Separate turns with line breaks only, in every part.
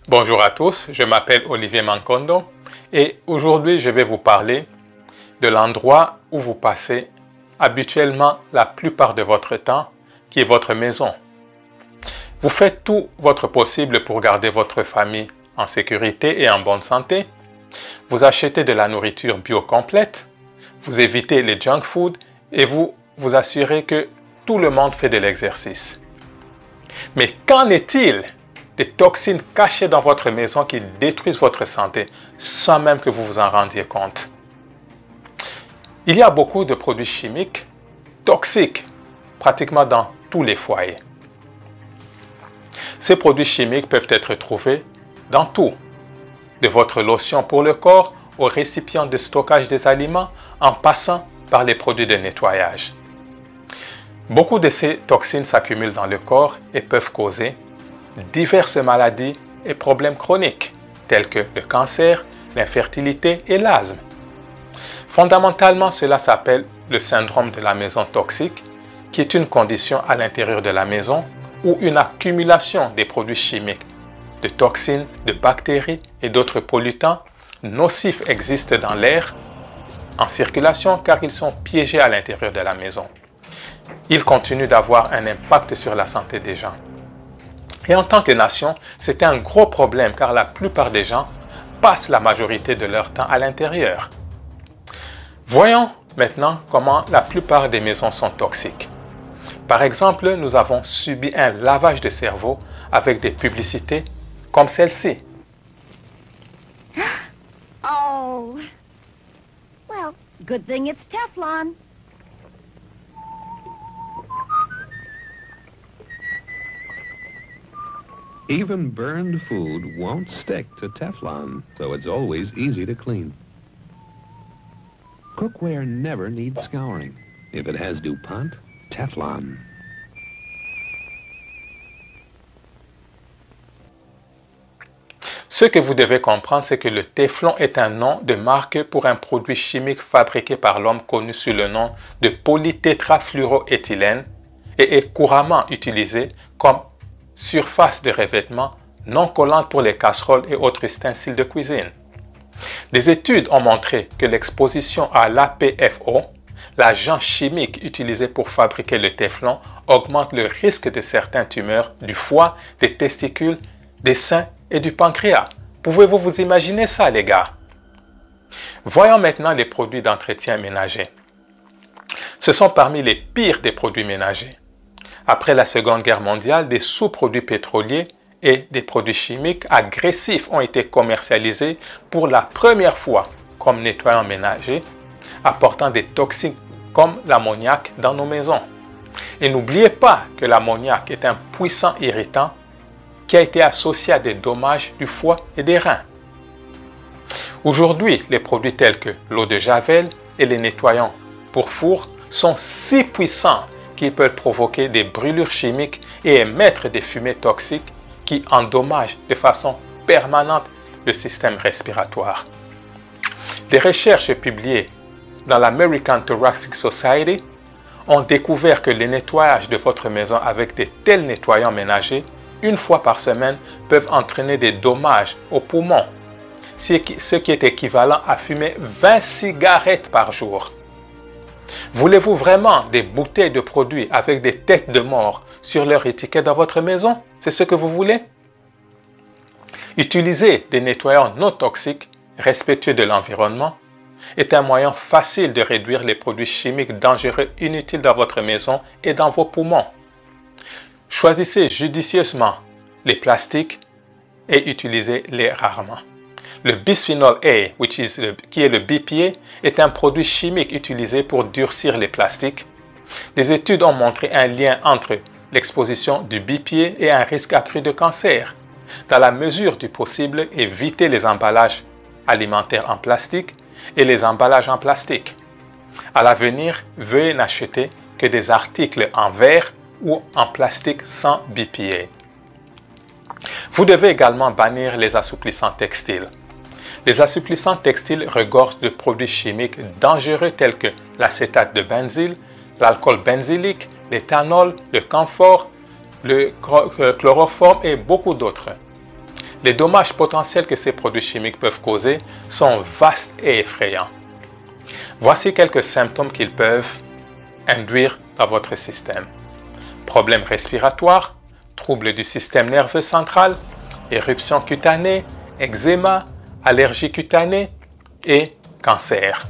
Bonjour à tous, je m'appelle Olivier Mankondo et aujourd'hui je vais vous parler de l'endroit où vous passez habituellement la plupart de votre temps, qui est votre maison. Vous faites tout votre possible pour garder votre famille en sécurité et en bonne santé. Vous achetez de la nourriture bio complète, vous évitez les junk food et vous vous assurez que tout le monde fait de l'exercice. Mais qu'en est-il des toxines cachées dans votre maison qui détruisent votre santé sans même que vous vous en rendiez compte? Il y a beaucoup de produits chimiques toxiques pratiquement dans tous les foyers. Ces produits chimiques peuvent être trouvés dans tout, de votre lotion pour le corps au récipient de stockage des aliments en passant par les produits de nettoyage. Beaucoup de ces toxines s'accumulent dans le corps et peuvent causer diverses maladies et problèmes chroniques tels que le cancer, l'infertilité et l'asthme. Fondamentalement, cela s'appelle le syndrome de la maison toxique, qui est une condition à l'intérieur de la maison où une accumulation des produits chimiques, de toxines, de bactéries et d'autres pollutants nocifs existent dans l'air en circulation car ils sont piégés à l'intérieur de la maison. Ils continuent d'avoir un impact sur la santé des gens. Et en tant que nation, c'est un gros problème car la plupart des gens passent la majorité de leur temps à l'intérieur. Voyons maintenant comment la plupart des maisons sont toxiques. Par exemple, nous avons subi un lavage de cerveau avec des publicités comme celle-ci.
Oh, well, good thing it's Teflon.
Even burned food won't stick to Teflon, so it's always easy to clean. Cookware never needs scouring. If it has DuPont, Teflon.
Ce que vous devez comprendre, c'est que le Teflon est un nom de marque pour un produit chimique fabriqué par l'homme connu sous le nom de polytétrafluoroéthylène et est couramment utilisé comme surface de revêtement non collante pour les casseroles et autres ustensiles de cuisine. Des études ont montré que l'exposition à l'APFO, l'agent chimique utilisé pour fabriquer le Teflon, augmente le risque de certaines tumeurs du foie, des testicules, des seins et du pancréas. Pouvez-vous vous imaginer ça, les gars? Voyons maintenant les produits d'entretien ménager. Ce sont parmi les pires des produits ménagers. Après la Seconde Guerre mondiale, des sous-produits pétroliers et des produits chimiques agressifs ont été commercialisés pour la première fois comme nettoyants ménagers, apportant des toxines comme l'ammoniac dans nos maisons. Et n'oubliez pas que l'ammoniac est un puissant irritant qui a été associé à des dommages du foie et des reins. Aujourd'hui, les produits tels que l'eau de Javel et les nettoyants pour four sont si puissants qu'ils peuvent provoquer des brûlures chimiques et émettre des fumées toxiques qui endommagent de façon permanente le système respiratoire. Des recherches publiées dans l'American Thoracic Society ont découvert que les nettoyages de votre maison avec de tels nettoyants ménagers une fois par semaine peuvent entraîner des dommages aux poumons, ce qui est équivalent à fumer 20 cigarettes par jour. Voulez-vous vraiment des bouteilles de produits avec des têtes de mort sur leur étiquette dans votre maison? C'est ce que vous voulez? Utiliser des nettoyants non toxiques, respectueux de l'environnement, est un moyen facile de réduire les produits chimiques dangereux inutiles dans votre maison et dans vos poumons. Choisissez judicieusement les plastiques et utilisez-les rarement. Le bisphenol A, qui est le BPA, est un produit chimique utilisé pour durcir les plastiques. Des études ont montré un lien entre l'exposition du BPA et un risque accru de cancer. Dans la mesure du possible, évitez les emballages alimentaires en plastique et les emballages en plastique. À l'avenir, veuillez n'acheter que des articles en verre ou en plastique sans BPA. Vous devez également bannir les assouplissants textiles. Les assouplissants textiles regorgent de produits chimiques dangereux tels que l'acétate de benzyle, l'alcool benzylique, l'éthanol, le camphore, le chloroforme et beaucoup d'autres. Les dommages potentiels que ces produits chimiques peuvent causer sont vastes et effrayants. Voici quelques symptômes qu'ils peuvent induire dans votre système. Problèmes respiratoires, troubles du système nerveux central, éruptions cutanées, eczéma, allergies cutanées et cancer.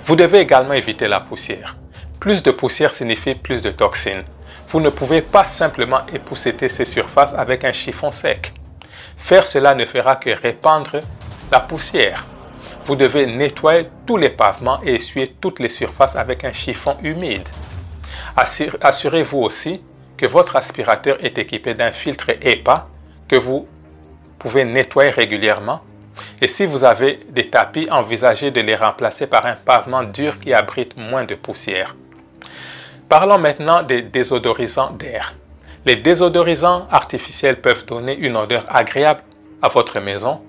Vous devez également éviter la poussière. Plus de poussière signifie plus de toxines. Vous ne pouvez pas simplement épousseter ces surfaces avec un chiffon sec. Faire cela ne fera que répandre la poussière. Vous devez nettoyer tous les pavements et essuyer toutes les surfaces avec un chiffon humide. Assurez-vous aussi que votre aspirateur est équipé d'un filtre HEPA que vous pouvez nettoyer régulièrement. Et si vous avez des tapis, envisagez de les remplacer par un pavement dur qui abrite moins de poussière. Parlons maintenant des désodorisants d'air. Les désodorisants artificiels peuvent donner une odeur agréable à votre maison,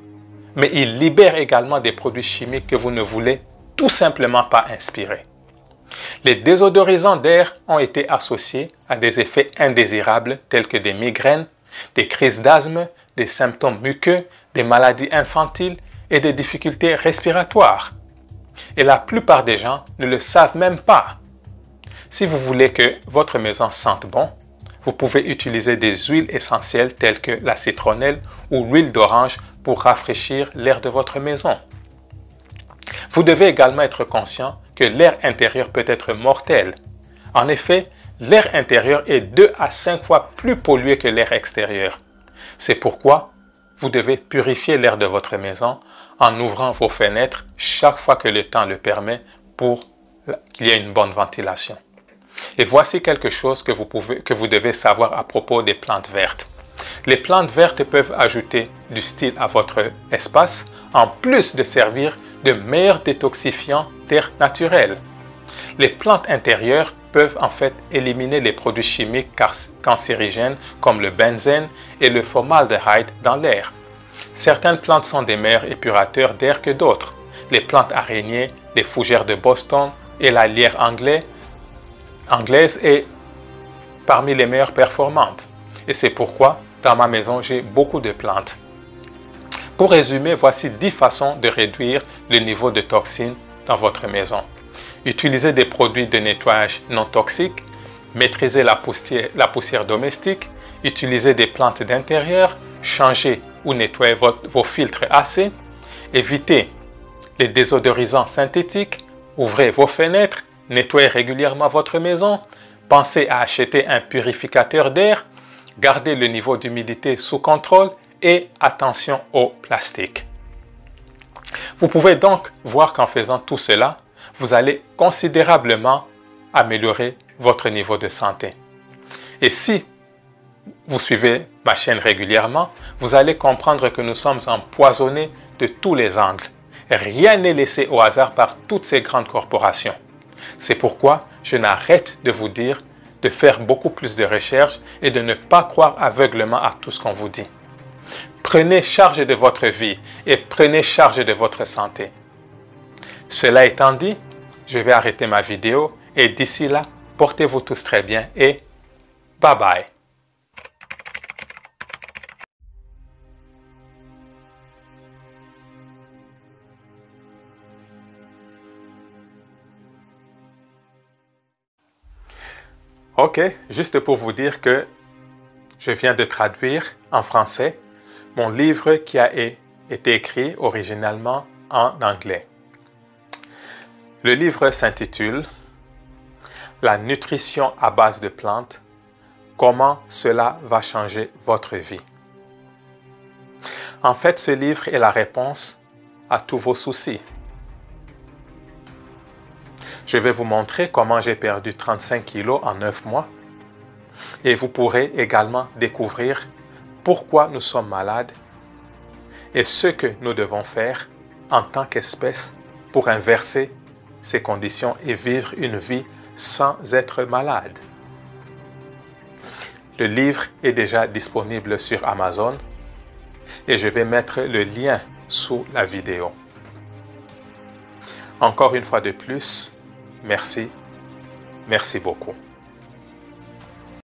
mais ils libèrent également des produits chimiques que vous ne voulez tout simplement pas inspirer. Les désodorisants d'air ont été associés à des effets indésirables tels que des migraines, des crises d'asthme, des symptômes muqueux, des maladies infantiles et des difficultés respiratoires. Et la plupart des gens ne le savent même pas. Si vous voulez que votre maison sente bon, vous pouvez utiliser des huiles essentielles telles que la citronnelle ou l'huile d'orange pour rafraîchir l'air de votre maison. Vous devez également être conscient que l'air intérieur peut être mortel. En effet, l'air intérieur est 2 à 5 fois plus pollué que l'air extérieur. C'est pourquoi vous devez purifier l'air de votre maison en ouvrant vos fenêtres chaque fois que le temps le permet pour qu'il y ait une bonne ventilation. Et voici quelque chose que vous devez savoir à propos des plantes vertes. Les plantes vertes peuvent ajouter du style à votre espace, en plus de servir de meilleurs détoxifiants d'air naturel. Les plantes intérieures peuvent en fait éliminer les produits chimiques cancérigènes comme le benzène et le formaldéhyde dans l'air. Certaines plantes sont des meilleurs épurateurs d'air que d'autres. Les plantes araignées, les fougères de Boston et la lierre anglaise est parmi les meilleures performantes. Et c'est pourquoi dans ma maison j'ai beaucoup de plantes. Pour résumer, voici 10 façons de réduire le niveau de toxines dans votre maison. Utilisez des produits de nettoyage non toxiques, maîtrisez la poussière domestique, utilisez des plantes d'intérieur, changez ou nettoyez vos filtres AC, évitez les désodorisants synthétiques, ouvrez vos fenêtres, nettoyez régulièrement votre maison, pensez à acheter un purificateur d'air, gardez le niveau d'humidité sous contrôle et attention au plastique. Vous pouvez donc voir qu'en faisant tout cela, vous allez considérablement améliorer votre niveau de santé. Et si vous suivez ma chaîne régulièrement, vous allez comprendre que nous sommes empoisonnés de tous les angles. Rien n'est laissé au hasard par toutes ces grandes corporations. C'est pourquoi je n'arrête de vous dire de faire beaucoup plus de recherches et de ne pas croire aveuglément à tout ce qu'on vous dit. Prenez charge de votre vie et prenez charge de votre santé. Cela étant dit, je vais arrêter ma vidéo et d'ici là, portez-vous tous très bien et bye bye. Ok, juste pour vous dire que je viens de traduire en français mon livre qui a été écrit originalement en anglais. Le livre s'intitule « La nutrition à base de plantes, comment cela va changer votre vie ». En fait, ce livre est la réponse à tous vos soucis. Je vais vous montrer comment j'ai perdu 35 kilos en 9 mois et vous pourrez également découvrir pourquoi nous sommes malades et ce que nous devons faire en tant qu'espèce pour inverser ces conditions et vivre une vie sans être malade. Le livre est déjà disponible sur Amazon et je vais mettre le lien sous la vidéo. Encore une fois de plus, merci beaucoup.